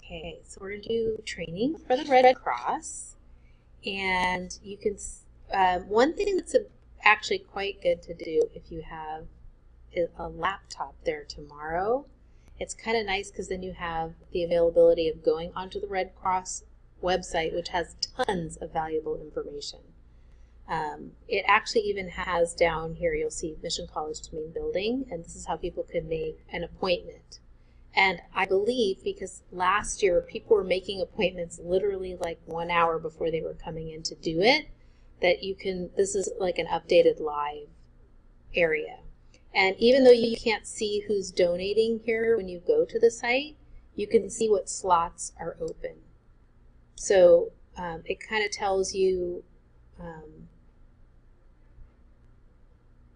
Okay, so we're going to do training for the Red Cross, and you can, one thing that's actually quite good to do if you have a laptop there tomorrow, it's kind of nice because then you have the availability of going onto the Red Cross website, which has tons of valuable information. It actually even has down here, you'll see Mission College main building, and this is how people could make an appointment. And I believe because last year people were making appointments literally like 1 hour before they were coming in to do it, that you can, this is like an updated live area. And even though you can't see who's donating here when you go to the site, you can see what slots are open. So it kind of tells you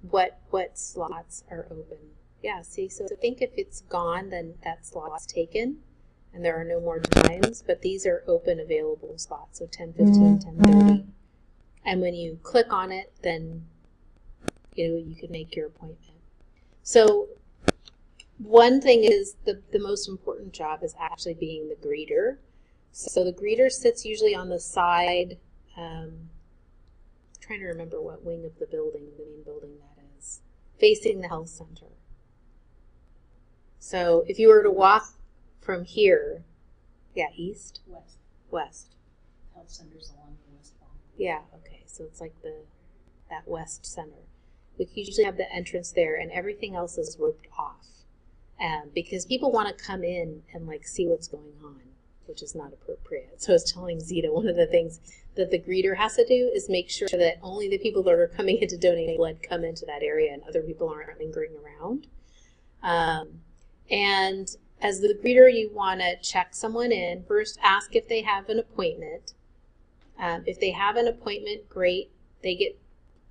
what slots are open. Yeah, see, so I think if it's gone, then that slot's taken, and there are no more times, but these are open available slots, so 10:15, 10:30. And when you click on it, then, you can make your appointment. So one thing is the most important job is actually being the greeter. So the greeter sits usually on the side, I'm trying to remember what wing of the building, the main building that is, facing the health center. So if you were to walk from here, east? West. Health center's along the west wall. Yeah, okay, so it's like that west center. We usually have the entrance there, and everything else is roped off. Because people want to come in and see what's going on, which is not appropriate. So I was telling Zita, one of the things that the greeter has to do is make sure that only the people that are coming in to donate blood come into that area and other people aren't lingering around. And as the greeter, you want to check someone in. First, ask if they have an appointment. If they have an appointment, great. They get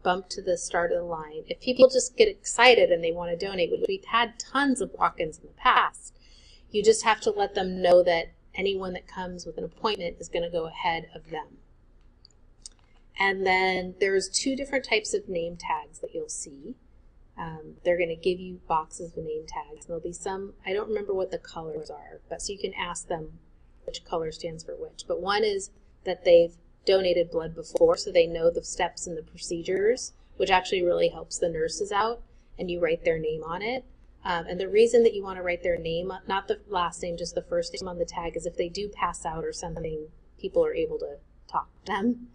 bumped to the start of the line. If people just get excited and they want to donate, which we've had tons of walk-ins in the past, you just have to let them know that anyone that comes with an appointment is going to go ahead of them. And then there's 2 different types of name tags that you'll see. They're going to give you boxes of name tags. And there'll be some, I don't remember what the colors are, but so you can ask them which color stands for which. But one is that they've donated blood before, so they know the steps and the procedures, which actually really helps the nurses out, and you write their name on it. And the reason that you want to write their name, not the last name, just the first name on the tag, is if they do pass out or something, people are able to talk to them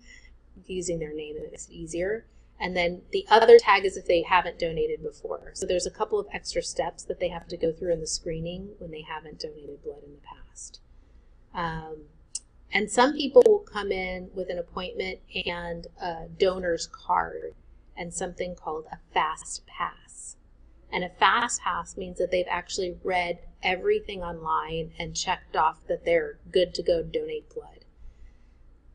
using their name, and it makes it easier. And then the other tag is if they haven't donated before. So there's a couple of extra steps that they have to go through in the screening when they haven't donated blood in the past. And some people will come in with an appointment and a donor's card and something called a fast pass. And a fast pass means that they've actually read everything online and checked off that they're good to go donate blood.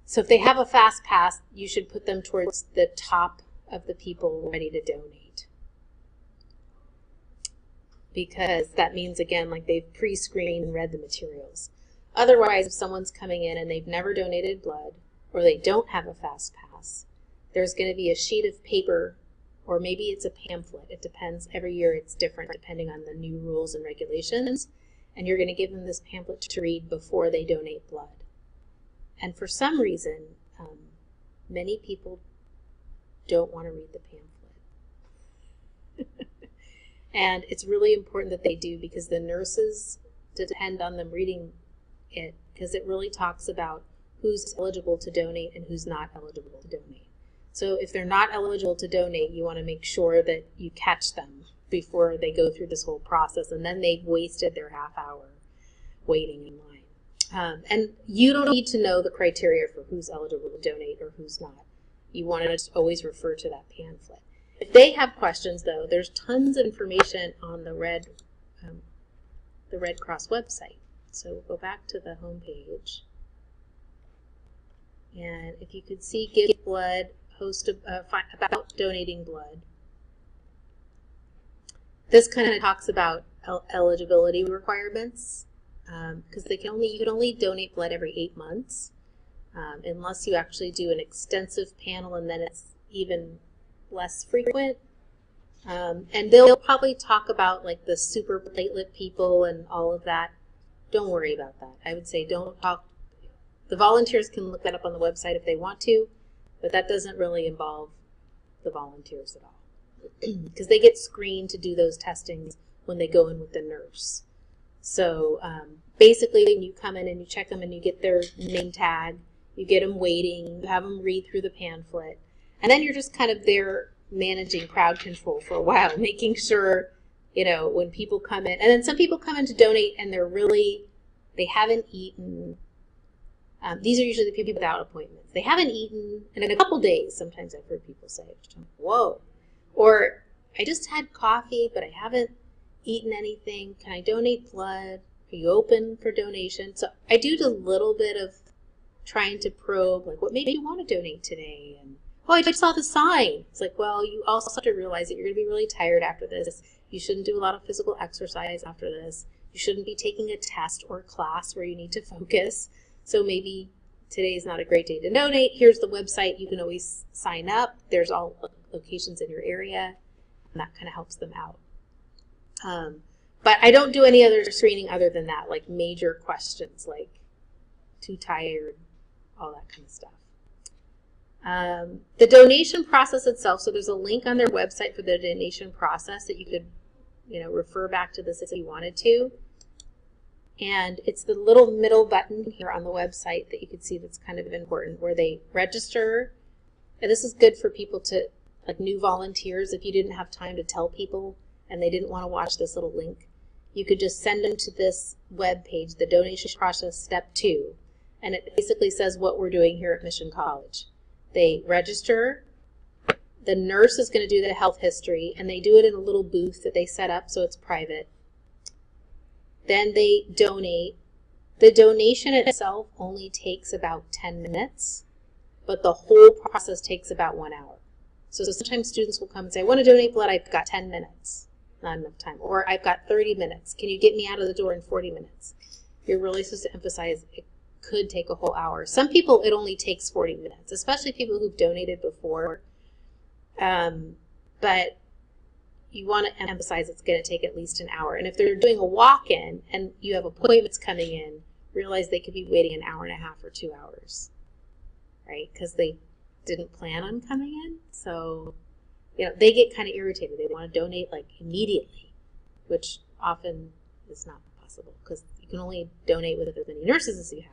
So if they have a fast pass, you should put them towards the top of the people ready to donate. Because that means, again, they've pre-screened and read the materials. Otherwise, if someone's coming in and they've never donated blood, or they don't have a fast pass, there's going to be a sheet of paper, or maybe it's a pamphlet. It depends. Every year it's different depending on the new rules and regulations. And you're going to give them this pamphlet to read before they donate blood. And for some reason, many people don't want to read the pamphlet. And it's really important that they do, because the nurses depend on them reading it, because it really talks about who's eligible to donate and who's not eligible to donate. So if they're not eligible to donate, you want to make sure that you catch them before they go through this whole process, and then they've wasted their half hour waiting in line. And you don't need to know the criteria for who's eligible to donate or who's not. You want to just always refer to that pamphlet. If they have questions, though, there's tons of information on the Red Cross website. So we'll go back to the home page. And if you could see Give Blood, about donating blood. This kind of talks about eligibility requirements, because you can only donate blood every 8 months, unless you actually do an extensive panel, and then it's even less frequent. And they'll probably talk about the super platelet people and all of that don't worry about that. I would say don't talk. The volunteers can look that up on the website if they want to, but that doesn't really involve the volunteers at all because they get screened to do those testings when they go in with the nurse. So basically, when you come in and you check them and you get their name tag, you get them waiting, you have them read through the pamphlet, and then you're just kind of there managing crowd control for a while, making sure, when people come in, and then some people come in to donate and they haven't eaten. These are usually the people without appointments. They haven't eaten in a couple days. Sometimes I've heard people say, whoa. Or, I just had coffee, but I haven't eaten anything. Can I donate blood? Are you open for donation? So I do a little bit of trying to probe, like, what made you want to donate today? And, I just saw the sign. It's like, well, you also have to realize that you're going to be really tired after this. You shouldn't do a lot of physical exercise after this. You shouldn't be taking a test or a class where you need to focus. So maybe today is not a great day to donate. Here's the website. You can always sign up. There's all locations in your area, and that kind of helps them out. But I don't do any other screening other than that, like major questions like too tired, all that kind of stuff. The donation process itself, so there's a link on their website for the donation process that you could, refer back to this if you wanted to. And it's the little middle button here on the website that you can see that's kind of important, where they register. And this is good for people to, like new volunteers, if you didn't have time to tell people and they didn't want to watch this little link, you could just send them to this web page, the donation process step 2. And it basically says what we're doing here at Mission College. They register. The nurse is going to do the health history, and they do it in a little booth that they set up so it's private. Then they donate. The donation itself only takes about 10 minutes, but the whole process takes about 1 hour. So sometimes students will come and say, I want to donate blood, I've got 10 minutes. Not enough time. Or I've got 30 minutes. Can you get me out of the door in 40 minutes? You're really supposed to emphasize it could take a whole hour. Some people, it only takes 40 minutes, especially people who've donated before. But you want to emphasize it's going to take at least an hour. And if they're doing a walk-in and you have appointments coming in, realize they could be waiting an hour and a half or 2 hours, right? Because they didn't plan on coming in. So, they get kind of irritated. They want to donate like immediately, which often is not possible because you can only donate with as many nurses as you have.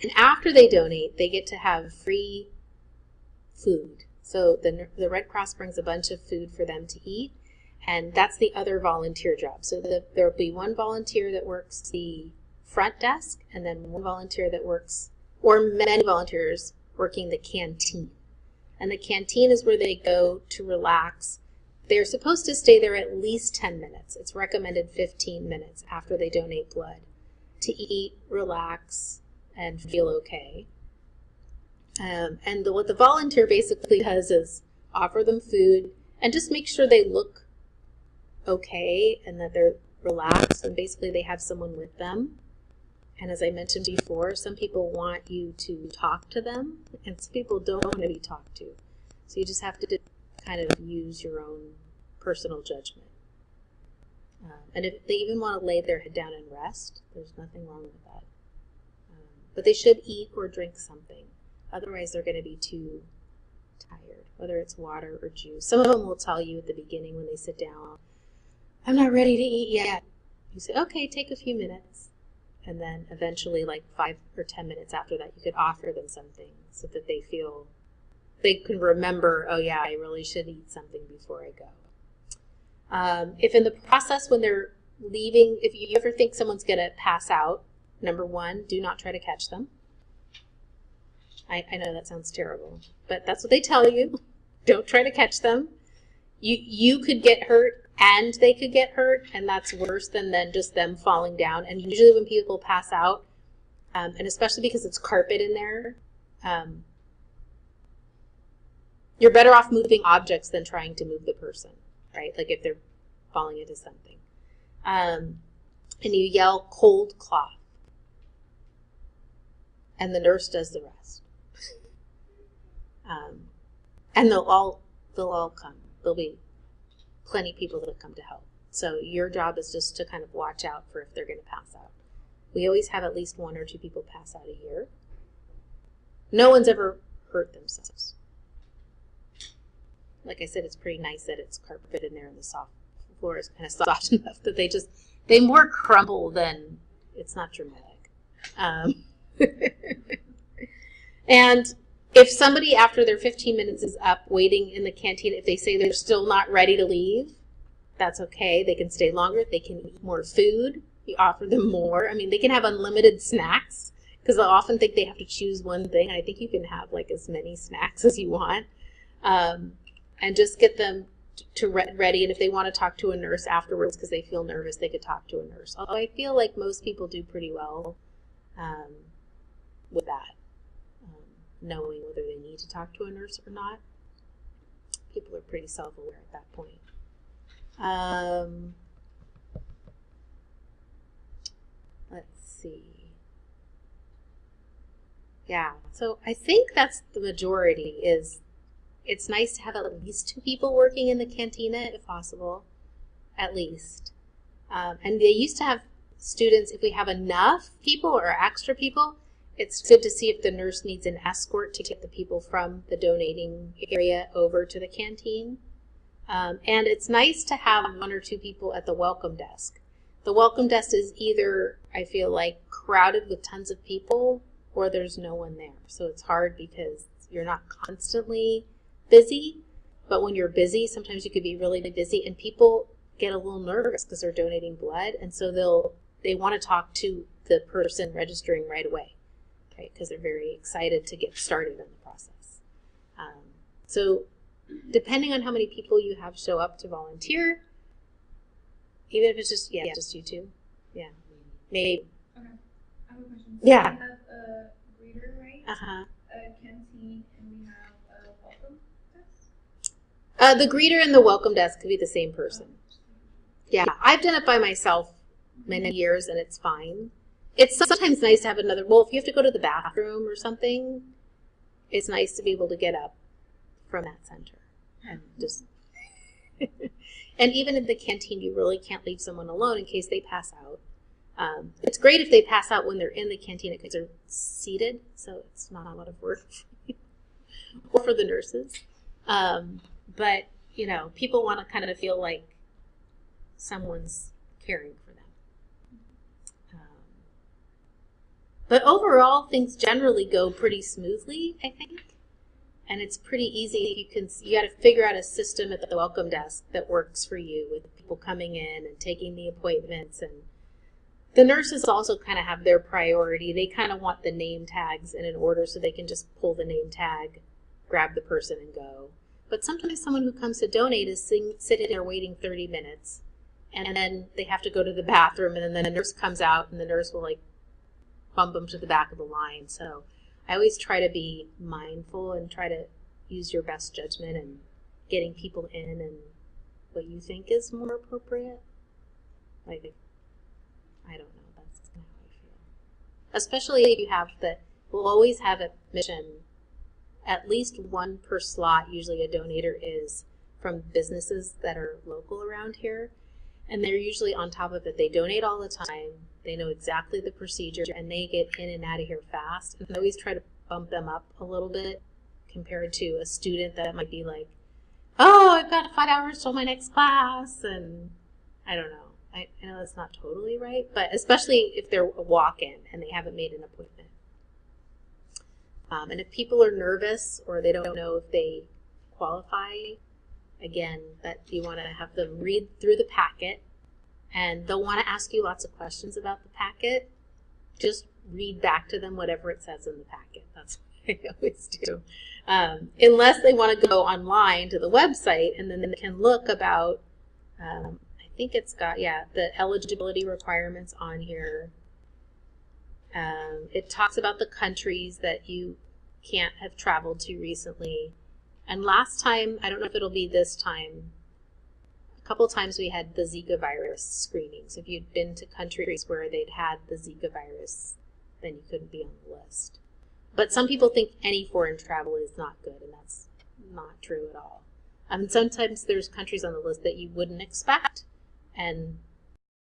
And after they donate, they get to have free food. So the Red Cross brings a bunch of food for them to eat, and that's the other volunteer job. So there will be one volunteer that works the front desk, and then one volunteer that works, or many volunteers working the canteen. And the canteen is where they go to relax. They're supposed to stay there at least 10 minutes. It's recommended 15 minutes after they donate blood to eat, relax, and feel okay. What the volunteer basically does is offer them food and just make sure they look okay and that they're relaxed, and basically they have someone with them. And as I mentioned before, some people want you to talk to them, and some people don't want to be talked to. So you just have to kind of use your own personal judgment. And if they even want to lay their head down and rest, there's nothing wrong with that. But they should eat or drink something. Otherwise, they're going to be too tired, whether it's water or juice. Some of them will tell you at the beginning when they sit down, I'm not ready to eat yet. You say, okay, take a few minutes. And then eventually, like 5 or 10 minutes after that, you could offer them something so that they feel, they can remember, oh yeah, I really should eat something before I go. If in the process when they're leaving, if you ever think someone's going to pass out, number 1, do not try to catch them. I know that sounds terrible, but that's what they tell you. Don't try to catch them. You could get hurt and they could get hurt, and that's worse than just them falling down. And usually when people pass out, and especially because it's carpet in there, you're better off moving objects than trying to move the person, right? Like if they're falling into something. And you yell cold cloth. And the nurse does the rest. And they'll all come. There'll be plenty of people that'll come to help. So your job is just to kind of watch out for if they're going to pass out. We always have at least 1 or 2 people pass out a year. No one's ever hurt themselves. Like I said, it's pretty nice that it's carpeted in there and the floor is kind of soft enough that they more crumble than, it's not dramatic. And if somebody after their 15 minutes is up waiting in the canteen, if they say they're still not ready to leave, that's okay. They can stay longer. They can eat more food. You offer them more. I mean, they can have unlimited snacks because they'll often think they have to choose one thing. I think you can have like as many snacks as you want. And just get them to ready. And if they want to talk to a nurse afterwards because they feel nervous, they could talk to a nurse. Although I feel like most people do pretty well with that, knowing whether they need to talk to a nurse or not. People are pretty self-aware at that point. Let's see. Yeah, so I think that's the majority is it's nice to have at least 2 people working in the cantina if possible, at least. And they used to have students, if we have enough people or extra people, it's good to see if the nurse needs an escort to get the people from the donating area over to the canteen. And it's nice to have 1 or 2 people at the welcome desk. The welcome desk is either, I feel like, crowded with tons of people or there's no one there. So it's hard because you're not constantly busy, but when you're busy, sometimes you could be really busy and people get a little nervous because they're donating blood, and so they want to talk to the person registering right away, right? Because they're very excited to get started in the process. So depending on how many people you have show up to volunteer, even if it's just you 2, maybe. Okay, I have a question. Yeah. We have a greeter, right? A canteen, and we have a welcome desk. The greeter and the welcome desk could be the same person. Yeah, I've done it by myself many years, and it's fine. It's sometimes nice to have another. Well, if you have to go to the bathroom or something, it's nice to be able to get up from that center and just. And even in the canteen, you really can't leave someone alone in case they pass out. It's great if they pass out when they're in the canteen because they're seated, so it's not a lot of work or for the nurses. But, people want to kind of feel like someone's caring for them. But overall, things generally go pretty smoothly, I think. And it's pretty easy. You got to figure out a system at the welcome desk that works for you with people coming in and taking the appointments. And the nurses also kind of have their priority. They kind of want the name tags in an order so they can just pull the name tag, grab the person, and go. But sometimes someone who comes to donate is sitting there waiting 30 minutes. And then they have to go to the bathroom, and then the nurse comes out, and the nurse will, bump them to the back of the line. So I always try to be mindful and try to use your best judgment and getting people in and what you think is more appropriate. I don't know. That's kind of how I feel. Especially if you have we'll always have a mission, at least 1 per slot. Usually a donator is from businesses that are local around here. And they're usually on top of it. They donate all the time. They know exactly the procedure, and they get in and out of here fast. And I always try to bump them up a little bit compared to a student that might be like, oh, I've got 5 hours till my next class. And I don't know. I know that's not totally right, but especially if they're a walk-in and they haven't made an appointment. And if people are nervous or they don't know if they qualify, again, that you want to have them read through the packet, and they'll want to ask you lots of questions about the packet. Just read back to them whatever it says in the packet. That's what I always do. Unless they want to go online to the website, and then they can look about, I think it's got, the eligibility requirements on here. It talks about the countries that you can't have traveled to recently. And last time, I don't know if it'll be this time, a couple times we had the Zika virus screenings. If you'd been to countries where they'd had the Zika virus, then you couldn't be on the list. But some people think any foreign travel is not good, and that's not true at all. Sometimes there's countries on the list that you wouldn't expect, and